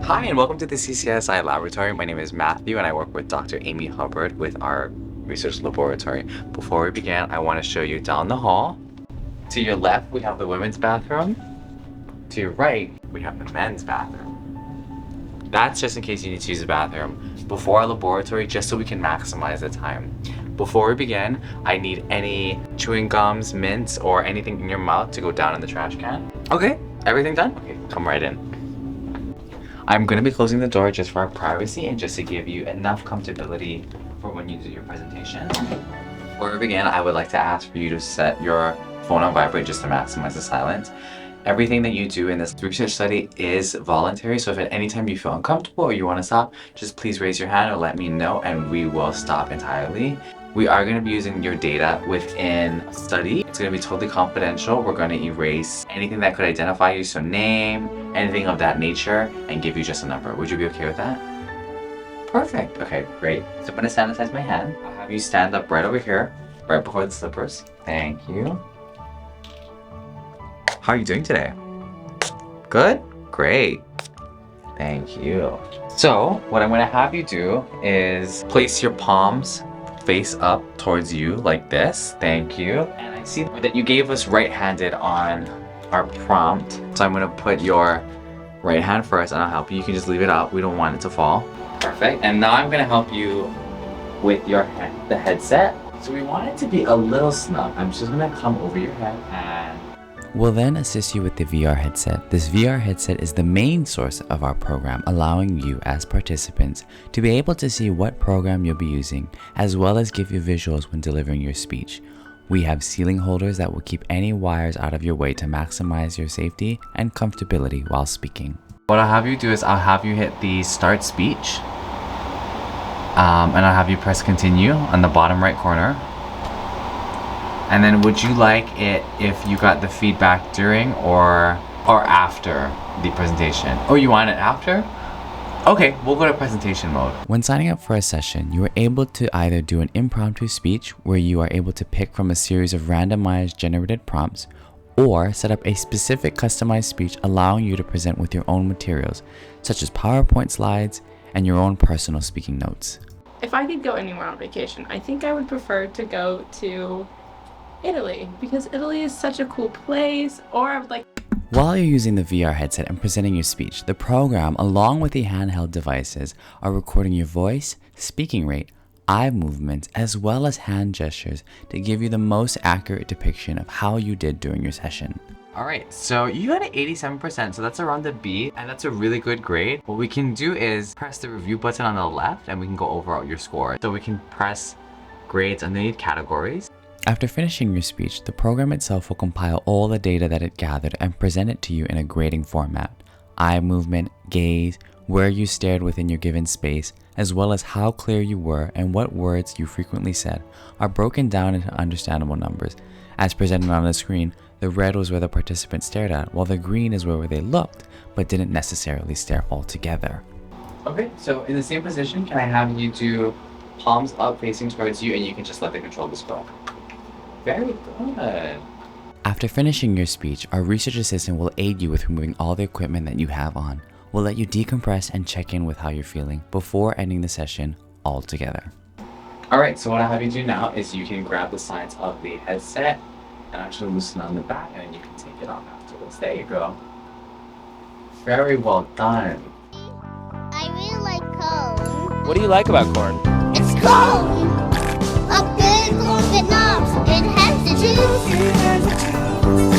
Hi, and welcome to the CCSI laboratory. My name is Matthew, and I work with Dr. Amy Hubbard with our research laboratory. Before we begin, I want to show you down the hall. To your left, we have the women's bathroom. To your right, we have the men's bathroom. That's just in case you need to use the bathroom before our laboratory, just so we can maximize the time. Before we begin, I need any chewing gums, mints, or anything in your mouth to go down in the trash can. Okay, everything done? Okay, come right in. I'm going to be closing the door just for our privacy and just to give you enough comfortability for when you do your presentation. Before we begin, I would like to ask for you to set your phone on vibrate just to maximize the silence. Everything that you do in this research study is voluntary, so if at any time you feel uncomfortable or you want to stop, just please raise your hand or let me know and we will stop entirely. We are going to be using your data within a study. It's going to be totally confidential. We're going to erase anything that could identify you, so name, anything of that nature, and give you just a number. Would you be okay with that? Perfect. Okay, great. So I'm going to sanitize my hand. I'll have you stand up right over here, right before the slippers. Thank you. How are you doing today? Good? Great. Thank you. So what I'm going to have you do is place your palms face up towards you like this. Thank you. And I see that you gave us right-handed on our prompt. So I'm going to put your right hand first and I'll help you. You can just leave it out. We don't want it to fall. Perfect. And now I'm going to help you with your the headset. So we want it to be a little snug. I'm just going to come over your head and We'll then assist you with the VR headset. This VR headset is the main source of our program, allowing you as participants to be able to see what program you'll be using, as well as give you visuals when delivering your speech. We have ceiling holders that will keep any wires out of your way to maximize your safety and comfortability while speaking. what I'll have you do is I'll have you hit the start speech, and I'll have you press continue on the bottom right corner. And then would you like it if you got the feedback during or after the presentation? Oh, you want it after? Okay, we'll go to presentation mode. When signing up for a session, you are able to either do an impromptu speech where you are able to pick from a series of randomized generated prompts, or set up a specific customized speech allowing you to present with your own materials, such as PowerPoint slides and your own personal speaking notes. If I could go anywhere on vacation, I think I would prefer to go to Italy, because Italy is such a cool place. Or I would like... While you're using the VR headset and presenting your speech, the program, along with the handheld devices, are recording your voice, speaking rate, eye movements, as well as hand gestures to give you the most accurate depiction of how you did during your session. Alright, so you got an 87%, so that's around the B, and that's a really good grade. What we can do is press the review button on the left and we can go over your score. So we can press grades underneath categories. After finishing your speech, the program itself will compile all the data that it gathered and present it to you in a grading format. Eye movement, gaze, where you stared within your given space, as well as how clear you were and what words you frequently said, are broken down into understandable numbers. As presented on the screen, the red was where the participant stared at, while the green is where they looked, but didn't necessarily stare altogether. Okay, so in the same position, can I have you do palms up facing towards you and you can just let the controllers go. Very good. After finishing your speech, our research assistant will aid you with removing all the equipment that you have on. We'll let you decompress and check in with how you're feeling before ending the session altogether. Alright, so what I have you do now is you can grab the sides of the headset and actually loosen on the back, and then you can take it off afterwards. There you go. Very well done. I really like corn. What do you like about corn? It's corn! A good corn, but not. It has the juice.